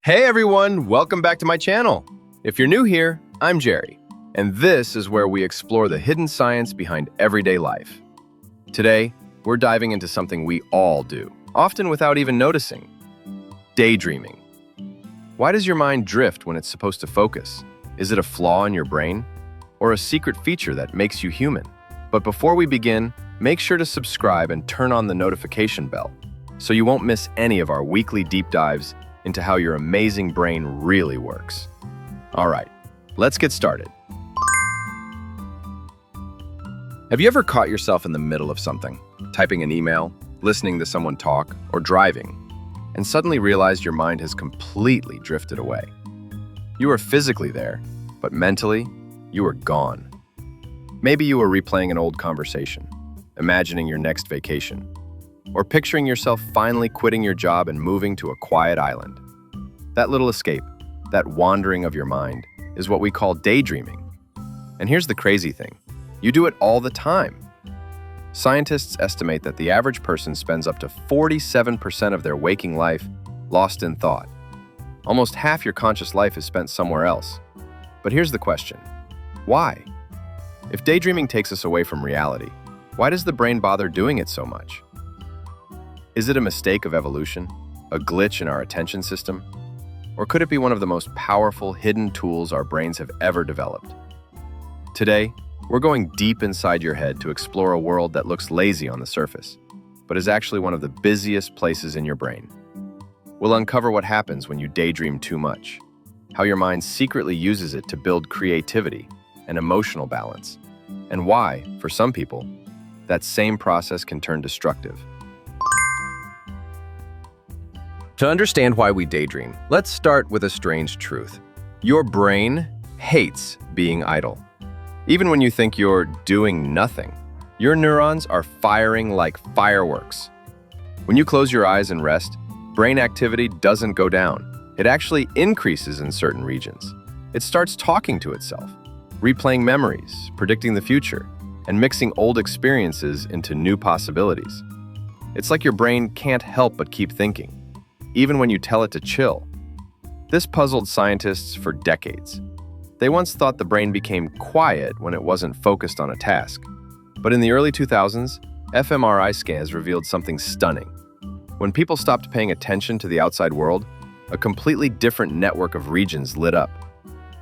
Hey everyone, welcome back to my channel. If you're new here, I'm Jerry, and this is where we explore the hidden science behind everyday life. Today, we're diving into something we all do, often without even noticing: daydreaming. Why does your mind drift when it's supposed to focus? Is it a flaw in your brain, or a secret feature that makes you human? But before we begin, make sure to subscribe and turn on the notification bell so you won't miss any of our weekly deep dives into how your amazing brain really works. All right, let's get started. Have you ever caught yourself in the middle of something, typing an email, listening to someone talk, or driving, and suddenly realized your mind has completely drifted away? You were physically there, but mentally, you were gone. Maybe you were replaying an old conversation, imagining your next vacation, or picturing yourself finally quitting your job and moving to a quiet island. That little escape, that wandering of your mind, is what we call daydreaming. And here's the crazy thing: you do it all the time. Scientists estimate that the average person spends up to 47% of their waking life lost in thought. Almost half your conscious life is spent somewhere else. But here's the question: why? If daydreaming takes us away from reality, why does the brain bother doing it so much? Is it a mistake of evolution, a glitch in our attention system? Or could it be one of the most powerful hidden tools our brains have ever developed? Today, we're going deep inside your head to explore a world that looks lazy on the surface, but is actually one of the busiest places in your brain. We'll uncover what happens when you daydream too much, how your mind secretly uses it to build creativity and emotional balance, and why, for some people, that same process can turn destructive. To understand why we daydream, let's start with a strange truth. Your brain hates being idle. Even when you think you're doing nothing, your neurons are firing like fireworks. When you close your eyes and rest, brain activity doesn't go down. It actually increases in certain regions. It starts talking to itself, replaying memories, predicting the future, and mixing old experiences into new possibilities. It's like your brain can't help but keep thinking, even when you tell it to chill. This puzzled scientists for decades. They once thought the brain became quiet when it wasn't focused on a task. But in the early 2000s, fMRI scans revealed something stunning. When people stopped paying attention to the outside world, a completely different network of regions lit up,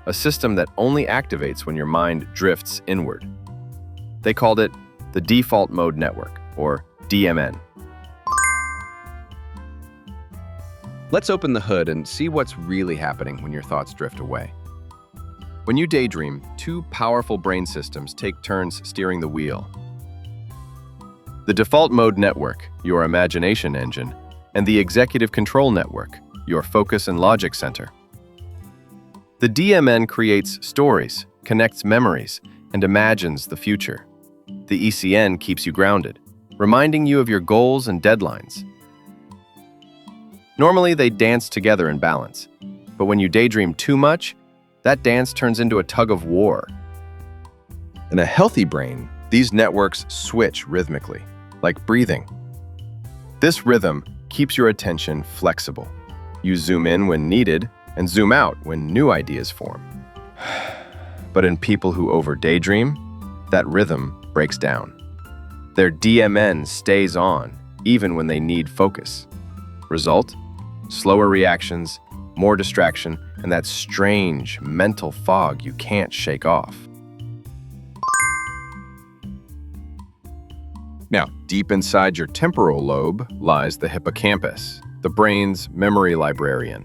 a system that only activates when your mind drifts inward. They called it the default mode network, or DMN. Let's open the hood and see what's really happening when your thoughts drift away. When you daydream, two powerful brain systems take turns steering the wheel. The default mode network, your imagination engine, and the executive control network, your focus and logic center. The DMN creates stories, connects memories, and imagines the future. The ECN keeps you grounded, reminding you of your goals and deadlines. Normally, they dance together in balance, but when you daydream too much, that dance turns into a tug of war. In a healthy brain, these networks switch rhythmically, like breathing. This rhythm keeps your attention flexible. You zoom in when needed and zoom out when new ideas form. But in people who over-daydream, that rhythm breaks down. Their DMN stays on, even when they need focus. Result? Slower reactions, more distraction, and that strange mental fog you can't shake off. Now, deep inside your temporal lobe lies the hippocampus, the brain's memory librarian.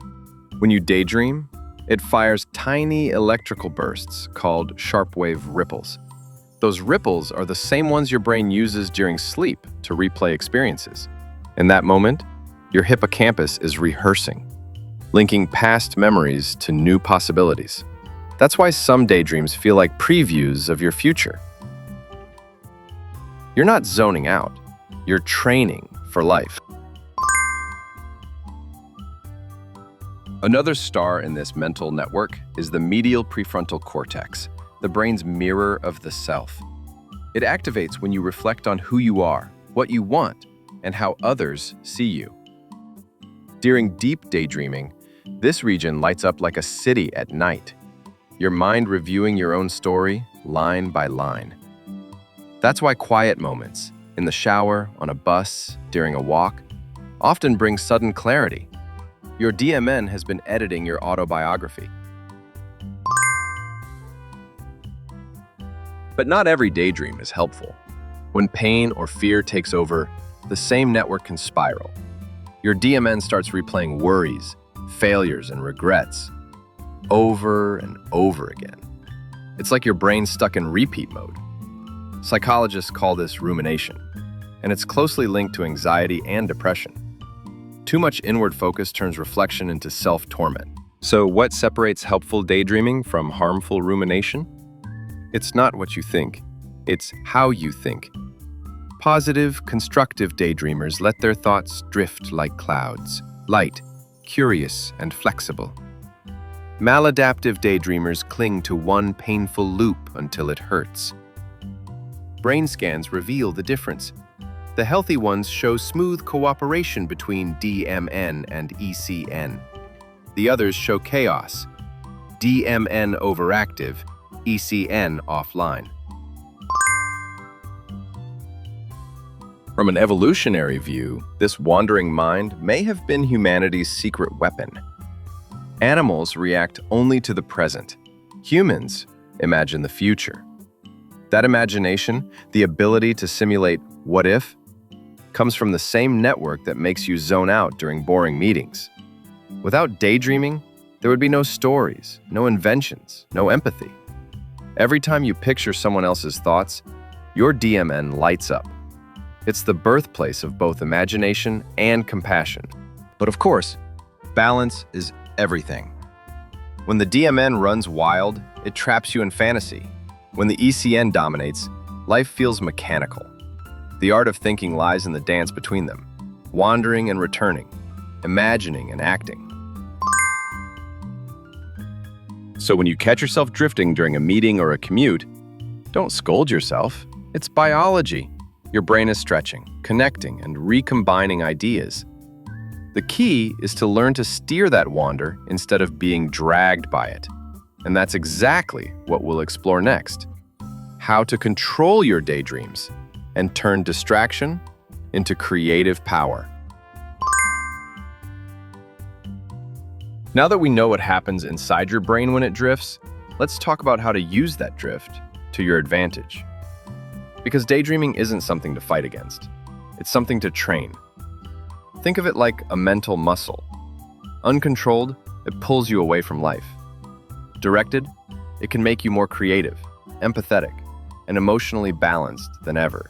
When you daydream, it fires tiny electrical bursts called sharp-wave ripples. Those ripples are the same ones your brain uses during sleep to replay experiences. In that moment, your hippocampus is rehearsing, linking past memories to new possibilities. That's why some daydreams feel like previews of your future. You're not zoning out, you're training for life. Another star in this mental network is the medial prefrontal cortex, the brain's mirror of the self. It activates when you reflect on who you are, what you want, and how others see you. During deep daydreaming, This region lights up like a city at night, your mind reviewing your own story line by line. That's why quiet moments, in the shower, on a bus, during a walk, often bring sudden clarity. Your DMN has been editing your autobiography. But not every daydream is helpful. When pain or fear takes over, the same network can spiral. Your DMN starts replaying worries, failures, and regrets over and over again. It's like your brain's stuck in repeat mode. Psychologists call this rumination, and it's closely linked to anxiety and depression. Too much inward focus turns reflection into self-torment. So what separates helpful daydreaming from harmful rumination? It's not what you think, it's how you think. Positive, constructive daydreamers let their thoughts drift like clouds, light, curious, and flexible. Maladaptive daydreamers cling to one painful loop until it hurts. Brain scans reveal the difference. The healthy ones show smooth cooperation between DMN and ECN. The others show chaos. DMN overactive, ECN offline. From an evolutionary view, this wandering mind may have been humanity's secret weapon. Animals react only to the present. Humans imagine the future. That imagination, the ability to simulate what if, comes from the same network that makes you zone out during boring meetings. Without daydreaming, there would be no stories, no inventions, no empathy. Every time you picture someone else's thoughts, your DMN lights up. It's the birthplace of both imagination and compassion. But of course, balance is everything. When the DMN runs wild, it traps you in fantasy. When the ECN dominates, life feels mechanical. The art of thinking lies in the dance between them, wandering and returning, imagining and acting. So when you catch yourself drifting during a meeting or a commute, don't scold yourself. It's biology. Your brain is stretching, connecting, and recombining ideas. The key is to learn to steer that wander instead of being dragged by it. And that's exactly what we'll explore next. How to control your daydreams and turn distraction into creative power. Now that we know what happens inside your brain when it drifts, let's talk about how to use that drift to your advantage. Because daydreaming isn't something to fight against. It's something to train. Think of it like a mental muscle. Uncontrolled, it pulls you away from life. Directed, it can make you more creative, empathetic, and emotionally balanced than ever.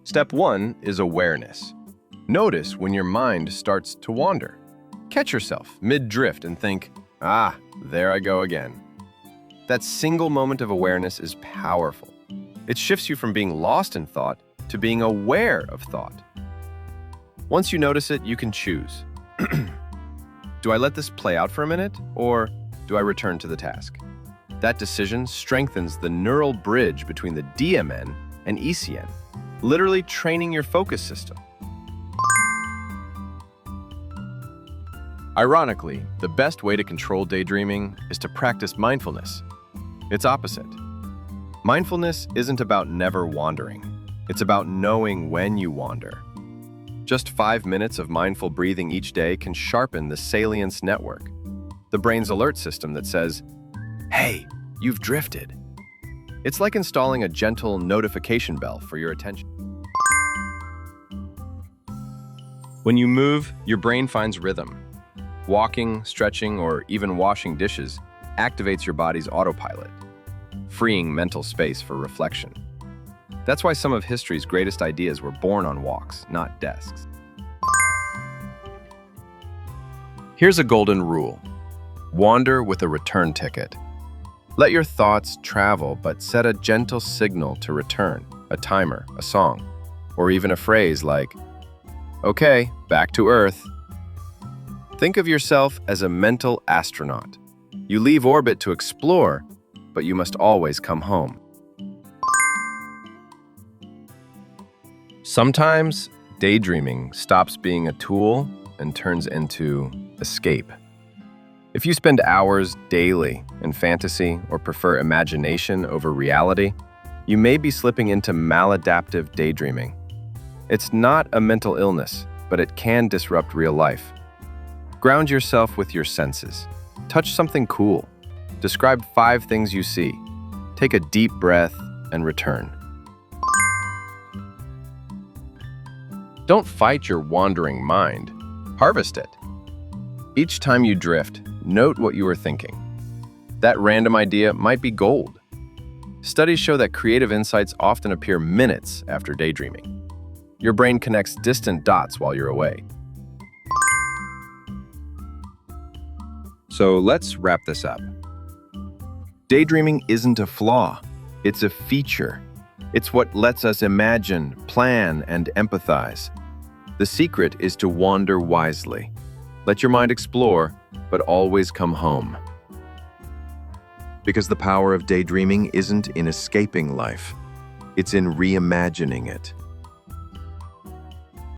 Step 1 is awareness. Notice when your mind starts to wander. Catch yourself mid-drift and think, there I go again. That single moment of awareness is powerful. It shifts you from being lost in thought to being aware of thought. Once you notice it, you can choose. Do I let this play out for a minute, or do I return to the task? That decision strengthens the neural bridge between the DMN and ECN, literally training your focus system. Ironically, the best way to control daydreaming is to practice mindfulness. It's opposite. Mindfulness isn't about never wandering. It's about knowing when you wander. Just 5 minutes of mindful breathing each day can sharpen the salience network, the brain's alert system that says, "Hey, you've drifted." It's like installing a gentle notification bell for your attention. When you move, your brain finds rhythm. Walking, stretching, or even washing dishes activates your body's autopilot, freeing mental space for reflection. That's why some of history's greatest ideas were born on walks, not desks. Here's a golden rule. Wander with a return ticket. Let your thoughts travel, but set a gentle signal to return, a timer, a song, or even a phrase like, "Okay, back to Earth." Think of yourself as a mental astronaut. You leave orbit to explore, but you must always come home. Sometimes, daydreaming stops being a tool and turns into escape. If you spend hours daily in fantasy or prefer imagination over reality, you may be slipping into maladaptive daydreaming. It's not a mental illness, but it can disrupt real life. Ground yourself with your senses. Touch something cool. Describe 5 things you see. Take a deep breath and return. Don't fight your wandering mind. Harvest it. Each time you drift, note what you are thinking. That random idea might be gold. Studies show that creative insights often appear minutes after daydreaming. Your brain connects distant dots while you're away. So let's wrap this up. Daydreaming isn't a flaw, it's a feature. It's what lets us imagine, plan, and empathize. The secret is to wander wisely. Let your mind explore, but always come home. Because the power of daydreaming isn't in escaping life, it's in reimagining it.